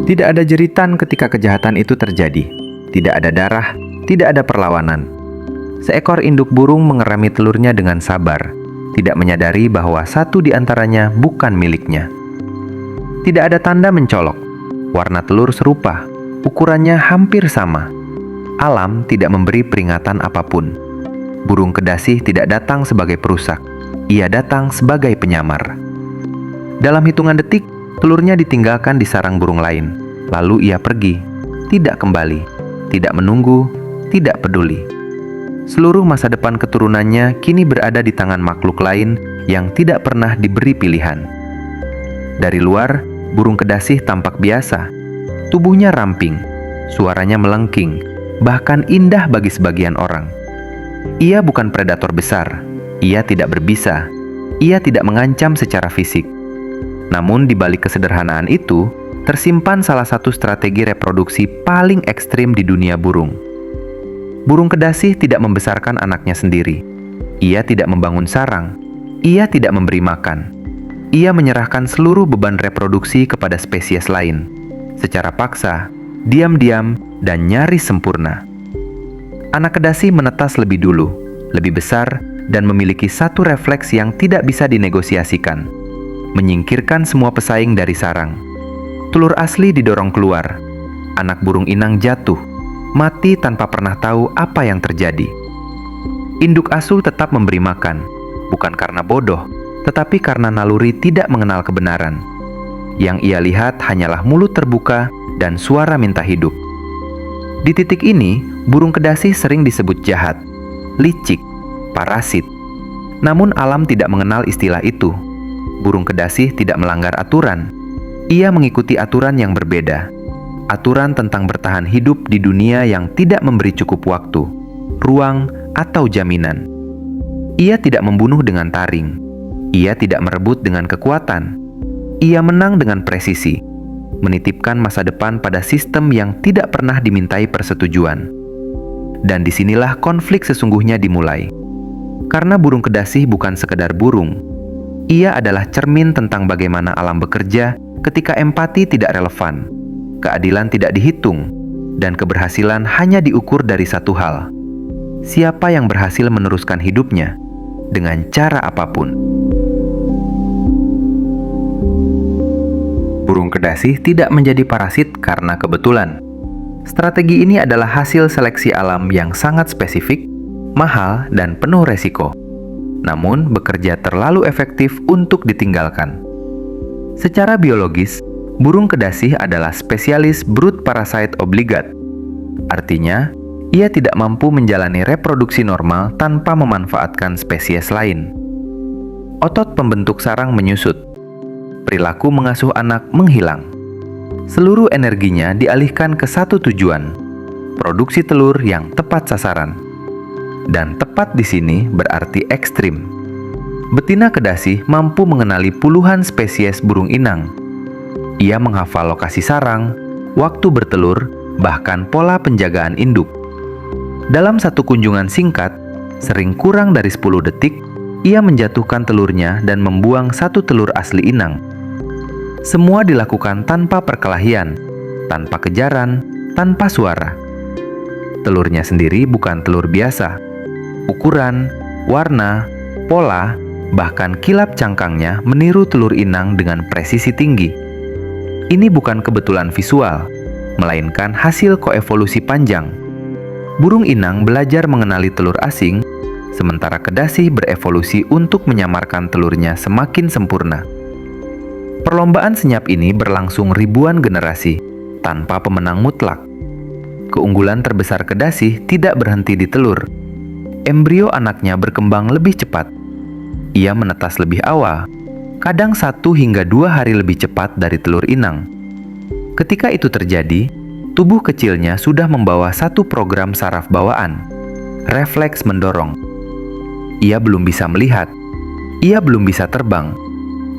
Tidak ada jeritan ketika kejahatan itu terjadi. Tidak ada darah, tidak ada perlawanan. Seekor induk burung mengerami telurnya dengan sabar, tidak menyadari bahwa satu di antaranya bukan miliknya. Tidak ada tanda mencolok. Warna telur serupa, ukurannya hampir sama. Alam tidak memberi peringatan apapun. Burung kedasih tidak datang sebagai perusak. Ia datang sebagai penyamar. Dalam hitungan detik, telurnya ditinggalkan di sarang burung lain. Lalu ia pergi, tidak kembali, tidak menunggu, tidak peduli. Seluruh masa depan keturunannya kini berada di tangan makhluk lain yang tidak pernah diberi pilihan. Dari luar, burung kedasih tampak biasa. Tubuhnya ramping, suaranya melengking, bahkan indah bagi sebagian orang. Ia bukan predator besar, ia tidak berbisa, ia tidak mengancam secara fisik. Namun di balik kesederhanaan itu, tersimpan salah satu strategi reproduksi paling ekstrim di dunia burung. Burung kedasih tidak membesarkan anaknya sendiri. Ia tidak membangun sarang. Ia tidak memberi makan. Ia menyerahkan seluruh beban reproduksi kepada spesies lain. Secara paksa, diam-diam, dan nyaris sempurna. Anak kedasih menetas lebih dulu, lebih besar, dan memiliki satu refleks yang tidak bisa dinegosiasikan. Menyingkirkan semua pesaing dari sarang. Telur asli didorong keluar. Anak burung inang jatuh, mati tanpa pernah tahu apa yang terjadi. Induk asuh tetap memberi makan, bukan karena bodoh, tetapi karena naluri tidak mengenal kebenaran. Yang ia lihat hanyalah mulut terbuka dan suara minta hidup. Di titik ini, burung kedasih sering disebut jahat, licik, parasit. Namun alam tidak mengenal istilah itu. Burung kedasih tidak melanggar aturan. Ia mengikuti aturan yang berbeda. Aturan tentang bertahan hidup di dunia yang tidak memberi cukup waktu, ruang, atau jaminan. Ia tidak membunuh dengan taring. Ia tidak merebut dengan kekuatan. Ia menang dengan presisi, menitipkan masa depan pada sistem yang tidak pernah dimintai persetujuan. Dan disinilah konflik sesungguhnya dimulai. Karena burung kedasih bukan sekedar burung. Ia adalah cermin tentang bagaimana alam bekerja ketika empati tidak relevan, keadilan tidak dihitung, dan keberhasilan hanya diukur dari satu hal. Siapa yang berhasil meneruskan hidupnya dengan cara apapun. Burung kedasih tidak menjadi parasit karena kebetulan. Strategi ini adalah hasil seleksi alam yang sangat spesifik, mahal, dan penuh resiko. Namun bekerja terlalu efektif untuk ditinggalkan. Secara biologis, burung kedasih adalah spesialis brood parasite obligat. Artinya, ia tidak mampu menjalani reproduksi normal tanpa memanfaatkan spesies lain. Otot pembentuk sarang menyusut. Perilaku mengasuh anak menghilang. Seluruh energinya dialihkan ke satu tujuan, produksi telur yang tepat sasaran. Dan tepat di sini berarti ekstrim. Betina kedasih mampu mengenali puluhan spesies burung inang. Ia menghafal lokasi sarang, waktu bertelur, bahkan pola penjagaan induk. Dalam satu kunjungan singkat, sering kurang dari 10 detik, ia menjatuhkan telurnya dan membuang satu telur asli inang. Semua dilakukan tanpa perkelahian, tanpa kejaran, tanpa suara. Telurnya sendiri bukan telur biasa. Ukuran, warna, pola, bahkan kilap cangkangnya meniru telur inang dengan presisi tinggi. Ini bukan kebetulan visual, melainkan hasil koevolusi panjang. Burung inang belajar mengenali telur asing, sementara kedasih berevolusi untuk menyamarkan telurnya semakin sempurna. Perlombaan senyap ini berlangsung ribuan generasi, tanpa pemenang mutlak. Keunggulan terbesar kedasih tidak berhenti di telur. Embrio anaknya berkembang lebih cepat. Ia menetas lebih awal, kadang 1 hingga 2 hari lebih cepat dari telur inang. Ketika itu terjadi, tubuh kecilnya sudah membawa satu program saraf bawaan, refleks mendorong. Ia belum bisa melihat, ia belum bisa terbang,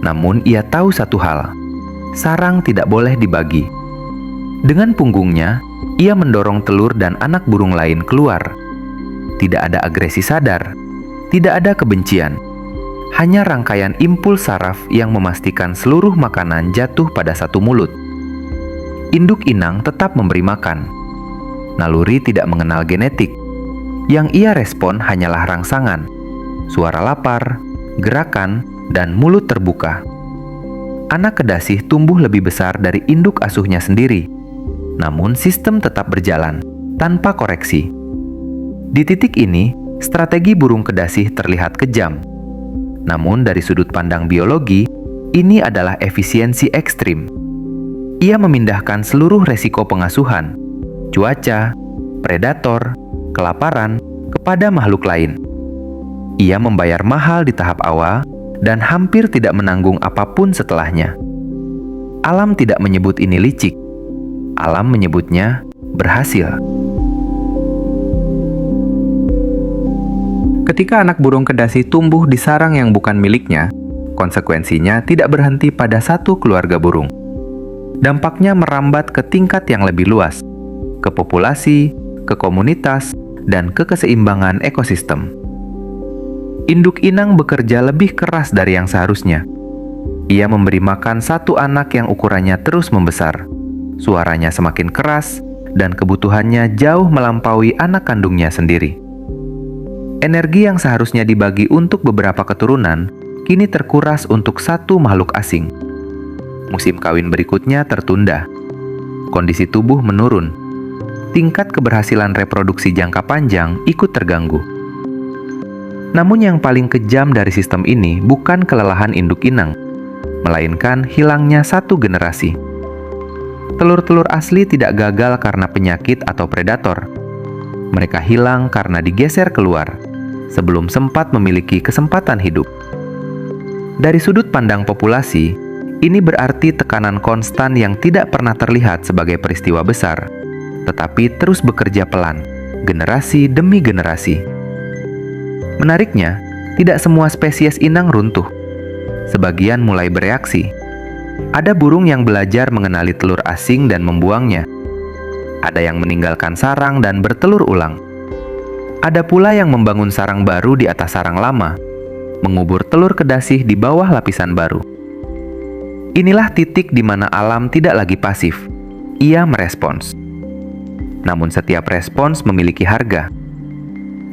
namun ia tahu satu hal, sarang tidak boleh dibagi. Dengan punggungnya, ia mendorong telur dan anak burung lain keluar. Tidak ada agresi sadar, tidak ada kebencian. Hanya rangkaian impuls saraf yang memastikan seluruh makanan jatuh pada satu mulut. induk inang tetap memberi makan. Naluri tidak mengenal genetik. Yang ia respon hanyalah rangsangan, suara lapar, gerakan, dan mulut terbuka. Anak kedasih tumbuh lebih besar dari induk asuhnya sendiri. Namun sistem tetap berjalan, tanpa koreksi. Di titik ini, strategi burung kedasih terlihat kejam. Namun dari sudut pandang biologi, ini adalah efisiensi ekstrim. Ia memindahkan seluruh resiko pengasuhan, cuaca, predator, kelaparan, kepada makhluk lain. Ia membayar mahal di tahap awal dan hampir tidak menanggung apapun setelahnya. Alam tidak menyebut ini licik. Alam menyebutnya berhasil. Ketika anak burung kedasi tumbuh di sarang yang bukan miliknya, konsekuensinya tidak berhenti pada satu keluarga burung. Dampaknya merambat ke tingkat yang lebih luas, ke populasi, ke komunitas, dan ke keseimbangan ekosistem. Induk inang bekerja lebih keras dari yang seharusnya. Ia memberi makan satu anak yang ukurannya terus membesar, suaranya semakin keras, dan kebutuhannya jauh melampaui anak kandungnya sendiri. Energi yang seharusnya dibagi untuk beberapa keturunan, kini terkuras untuk satu makhluk asing. Musim kawin berikutnya tertunda. Kondisi tubuh menurun. Tingkat keberhasilan reproduksi jangka panjang ikut terganggu. Namun yang paling kejam dari sistem ini bukan kelelahan induk inang, melainkan hilangnya satu generasi. Telur-telur asli tidak gagal karena penyakit atau predator. Mereka hilang karena digeser keluar, sebelum sempat memiliki kesempatan hidup. Dari sudut pandang populasi, ini berarti tekanan konstan yang tidak pernah terlihat sebagai peristiwa besar, tetapi terus bekerja pelan, generasi demi generasi. Menariknya, tidak semua spesies inang runtuh. Sebagian mulai bereaksi. Ada burung yang belajar mengenali telur asing dan membuangnya. Ada yang meninggalkan sarang dan bertelur ulang. Ada pula yang membangun sarang baru di atas sarang lama, mengubur telur kedasih di bawah lapisan baru. Inilah titik di mana alam tidak lagi pasif. Ia merespons. Namun setiap respons memiliki harga.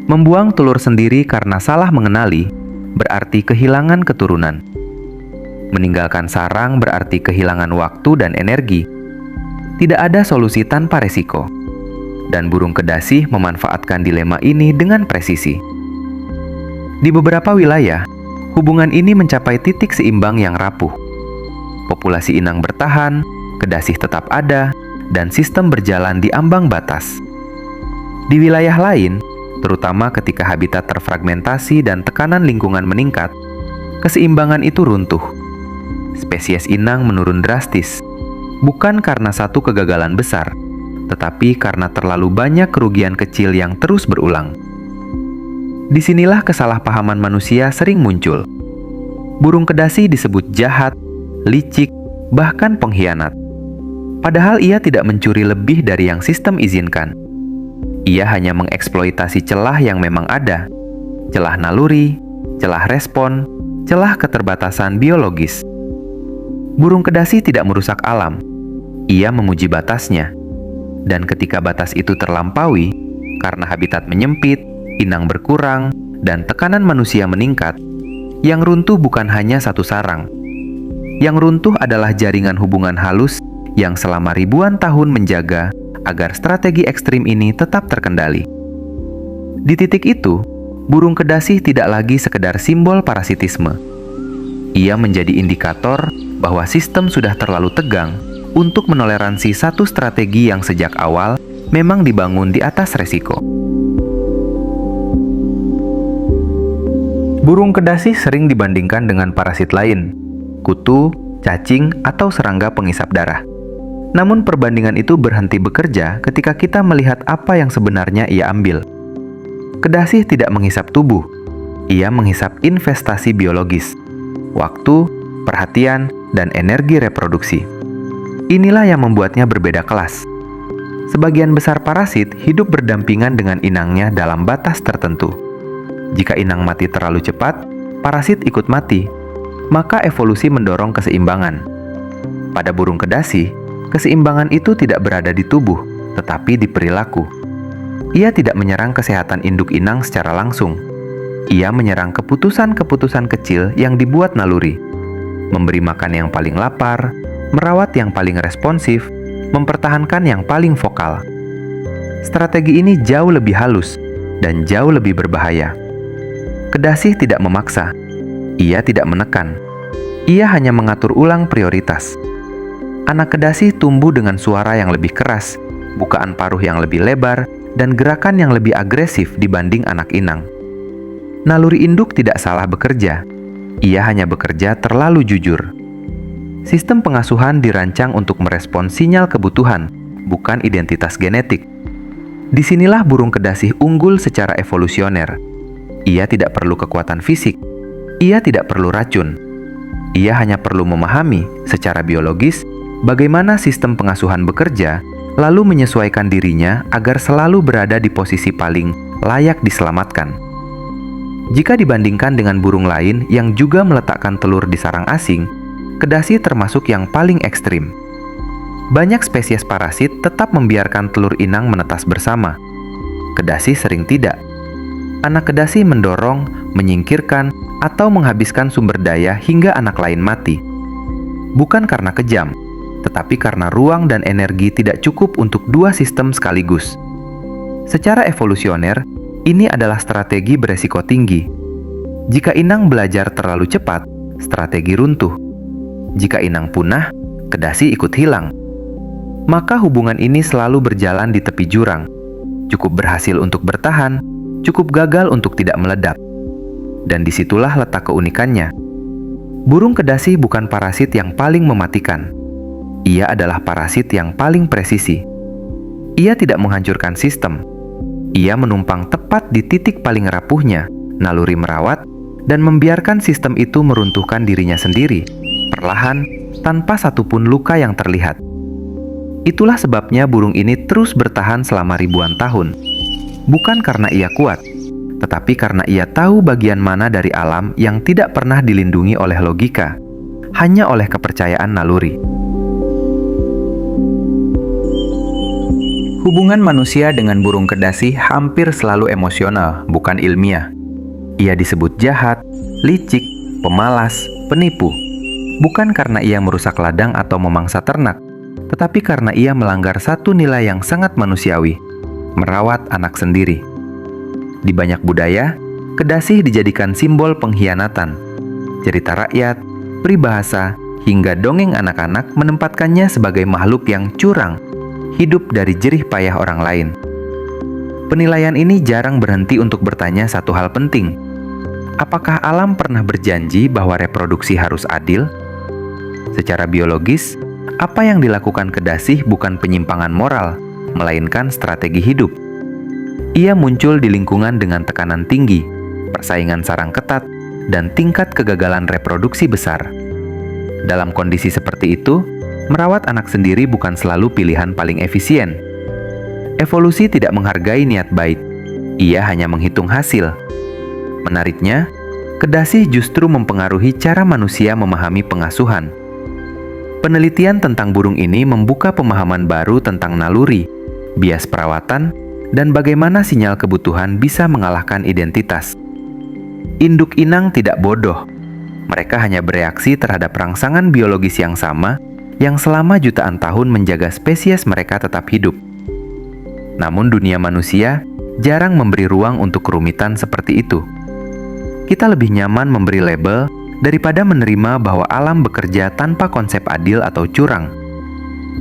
Membuang telur sendiri karena salah mengenali berarti kehilangan keturunan. Meninggalkan sarang berarti kehilangan waktu dan energi. Tidak ada solusi tanpa resiko. Dan burung kedasih memanfaatkan dilema ini dengan presisi. Di beberapa wilayah, hubungan ini mencapai titik seimbang yang rapuh. Populasi inang bertahan, kedasih tetap ada, dan sistem berjalan di ambang batas. Di wilayah lain, terutama ketika habitat terfragmentasi dan tekanan lingkungan meningkat, keseimbangan itu runtuh. Spesies inang menurun drastis, bukan karena satu kegagalan besar, tetapi karena terlalu banyak kerugian kecil yang terus berulang. Disinilah kesalahpahaman manusia sering muncul. Burung kedasi disebut jahat, licik, bahkan pengkhianat. Padahal ia tidak mencuri lebih dari yang sistem izinkan. Ia hanya mengeksploitasi celah yang memang ada. Celah naluri, celah respon, celah keterbatasan biologis. Burung kedasi tidak merusak alam. Ia menguji batasnya. Dan ketika batas itu terlampaui, karena habitat menyempit, inang berkurang, dan tekanan manusia meningkat, yang runtuh bukan hanya satu sarang. Yang runtuh adalah jaringan hubungan halus yang selama ribuan tahun menjaga agar strategi ekstrim ini tetap terkendali. Di titik itu, burung kedasih tidak lagi sekedar simbol parasitisme. Ia menjadi indikator bahwa sistem sudah terlalu tegang untuk menoleransi satu strategi yang sejak awal memang dibangun di atas resiko. Burung kedasih sering dibandingkan dengan parasit lain, kutu, cacing, atau serangga pengisap darah. Namun perbandingan itu berhenti bekerja ketika kita melihat apa yang sebenarnya ia ambil. Kedasih tidak menghisap tubuh, ia menghisap investasi biologis, waktu, perhatian, dan energi reproduksi. Inilah yang membuatnya berbeda kelas. Sebagian besar parasit hidup berdampingan dengan inangnya dalam batas tertentu. Jika inang mati terlalu cepat, parasit ikut mati, maka evolusi mendorong keseimbangan. Pada burung kedasi, Keseimbangan itu tidak berada di tubuh, tetapi di perilaku. Ia tidak menyerang kesehatan induk inang secara langsung. Ia menyerang keputusan-keputusan kecil yang dibuat naluri. Memberi makan yang paling lapar, merawat yang paling responsif, mempertahankan yang paling vokal. Strategi ini jauh lebih halus dan jauh lebih berbahaya. Kedasih tidak memaksa. Ia tidak menekan. Ia hanya mengatur ulang prioritas. Anak kedasih tumbuh dengan suara yang lebih keras, bukaan paruh yang lebih lebar, dan gerakan yang lebih agresif dibanding anak inang. Naluri induk tidak salah bekerja. Ia hanya bekerja terlalu jujur. Sistem pengasuhan dirancang untuk merespons sinyal kebutuhan, bukan identitas genetik. Disinilah burung kedasih unggul secara evolusioner. Ia tidak perlu kekuatan fisik. Ia tidak perlu racun. Ia hanya perlu memahami secara biologis bagaimana sistem pengasuhan bekerja, lalu menyesuaikan dirinya agar selalu berada di posisi paling layak diselamatkan. Jika dibandingkan dengan burung lain yang juga meletakkan telur di sarang asing, kedasih termasuk yang paling ekstrim. Banyak spesies parasit tetap membiarkan telur inang menetas bersama. Kedasih sering tidak. Anak kedasih mendorong, menyingkirkan, atau menghabiskan sumber daya hingga anak lain mati. Bukan karena kejam, tetapi karena ruang dan energi tidak cukup untuk dua sistem sekaligus. Secara evolusioner, ini adalah strategi beresiko tinggi. Jika inang belajar terlalu cepat, strategi runtuh. Jika inang punah, kedasih ikut hilang. Maka hubungan ini selalu berjalan di tepi jurang. Cukup berhasil untuk bertahan, cukup gagal untuk tidak meledak. Dan disitulah letak keunikannya. Burung kedasih bukan parasit yang paling mematikan. Ia adalah parasit yang paling presisi. Ia tidak menghancurkan sistem. Ia menumpang tepat di titik paling rapuhnya, naluri merawat, dan membiarkan sistem itu meruntuhkan dirinya sendiri, perlahan, tanpa satupun luka yang terlihat. Itulah sebabnya burung ini terus bertahan selama ribuan tahun. Bukan karena ia kuat, tetapi karena ia tahu bagian mana dari alam yang tidak pernah dilindungi oleh logika, hanya oleh kepercayaan naluri. Hubungan manusia dengan burung kedasih hampir selalu emosional, bukan ilmiah. Ia disebut jahat, licik, pemalas, penipu. Bukan karena ia merusak ladang atau memangsa ternak, tetapi karena ia melanggar satu nilai yang sangat manusiawi, merawat anak sendiri. Di banyak budaya, kedasih dijadikan simbol pengkhianatan. Cerita rakyat, peribahasa, hingga dongeng anak-anak menempatkannya sebagai makhluk yang curang, hidup dari jerih payah orang lain. Penilaian ini jarang berhenti untuk bertanya satu hal penting. Apakah alam pernah berjanji bahwa reproduksi harus adil? Secara biologis, apa yang dilakukan kedasih bukan penyimpangan moral, melainkan strategi hidup. Ia muncul di lingkungan dengan tekanan tinggi, persaingan sarang ketat, dan tingkat kegagalan reproduksi besar. Dalam kondisi seperti itu, merawat anak sendiri bukan selalu pilihan paling efisien. Evolusi tidak menghargai niat baik. Ia hanya menghitung hasil. Menariknya, kedasih justru mempengaruhi cara manusia memahami pengasuhan. Penelitian tentang burung ini membuka pemahaman baru tentang naluri, bias perawatan, dan bagaimana sinyal kebutuhan bisa mengalahkan identitas. Induk inang tidak bodoh. Mereka hanya bereaksi terhadap rangsangan biologis yang sama yang selama jutaan tahun menjaga spesies mereka tetap hidup. Namun dunia manusia jarang memberi ruang untuk kerumitan seperti itu. Kita lebih nyaman memberi label daripada menerima bahwa alam bekerja tanpa konsep adil atau curang.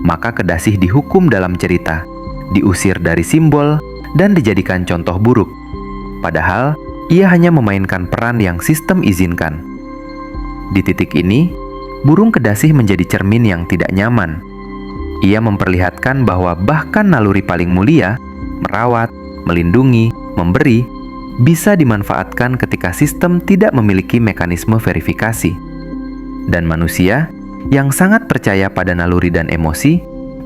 Maka kedasih dihukum dalam cerita, diusir dari simbol, dan dijadikan contoh buruk. Padahal, ia hanya memainkan peran yang sistem izinkan. Di titik ini, burung kedasih menjadi cermin yang tidak nyaman. Ia memperlihatkan bahwa bahkan naluri paling mulia, merawat, melindungi, memberi, bisa dimanfaatkan ketika sistem tidak memiliki mekanisme verifikasi. Dan manusia, yang sangat percaya pada naluri dan emosi,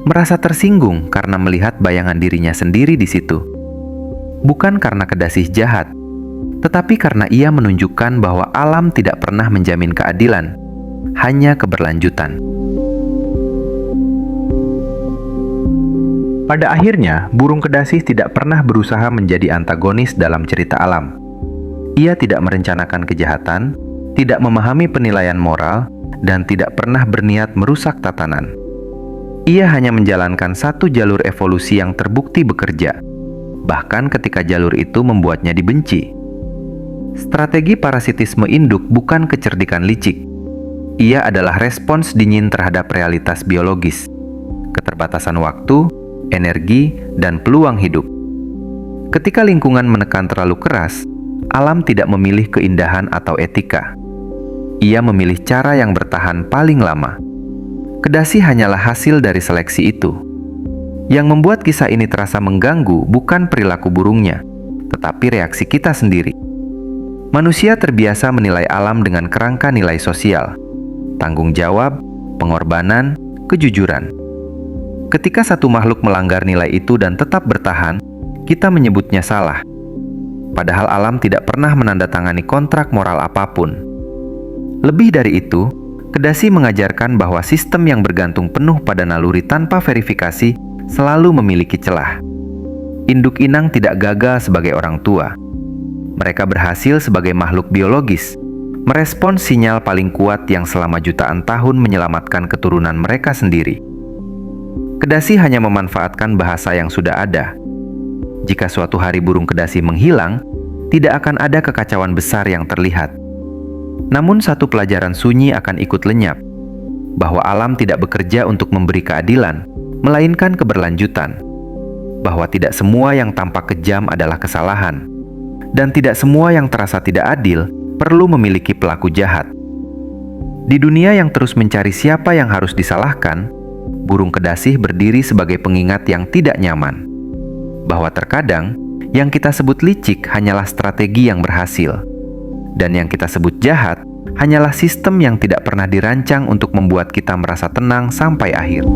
merasa tersinggung karena melihat bayangan dirinya sendiri di situ. Bukan karena kedasih jahat, tetapi karena ia menunjukkan bahwa alam tidak pernah menjamin keadilan, hanya keberlanjutan. Pada akhirnya, burung kedasi tidak pernah berusaha menjadi antagonis dalam cerita alam. Ia tidak merencanakan kejahatan, tidak memahami penilaian moral, dan tidak pernah berniat merusak tatanan. Ia hanya menjalankan satu jalur evolusi yang terbukti bekerja, bahkan ketika jalur itu membuatnya dibenci. Strategi parasitisme induk bukan kecerdikan licik. Ia adalah respons dingin terhadap realitas biologis, keterbatasan waktu, energi, dan peluang hidup. Ketika lingkungan menekan terlalu keras, alam tidak memilih keindahan atau etika. Ia memilih cara yang bertahan paling lama. Kedasi hanyalah hasil dari seleksi itu. Yang membuat kisah ini terasa mengganggu bukan perilaku burungnya, tetapi reaksi kita sendiri. Manusia terbiasa menilai alam dengan kerangka nilai sosial, tanggung jawab, pengorbanan, kejujuran. Ketika satu makhluk melanggar nilai itu dan tetap bertahan, kita menyebutnya salah. Padahal alam tidak pernah menandatangani kontrak moral apapun. Lebih dari itu, Kedasi mengajarkan bahwa sistem yang bergantung penuh pada naluri tanpa verifikasi selalu memiliki celah. Induk inang tidak gagal sebagai orang tua. Mereka berhasil sebagai makhluk biologis, merespons sinyal paling kuat yang selama jutaan tahun menyelamatkan keturunan mereka sendiri. Kedasi hanya memanfaatkan bahasa yang sudah ada. Jika suatu hari burung kedasi menghilang, tidak akan ada kekacauan besar yang terlihat. Namun satu pelajaran sunyi akan ikut lenyap, bahwa alam tidak bekerja untuk memberi keadilan, melainkan keberlanjutan. Bahwa tidak semua yang tampak kejam adalah kesalahan, dan tidak semua yang terasa tidak adil perlu memiliki pelaku jahat. Di dunia yang terus mencari siapa yang harus disalahkan, burung kedasi berdiri sebagai pengingat yang tidak nyaman, bahwa terkadang yang kita sebut licik hanyalah strategi yang berhasil, dan yang kita sebut jahat hanyalah sistem yang tidak pernah dirancang untuk membuat kita merasa tenang sampai akhir.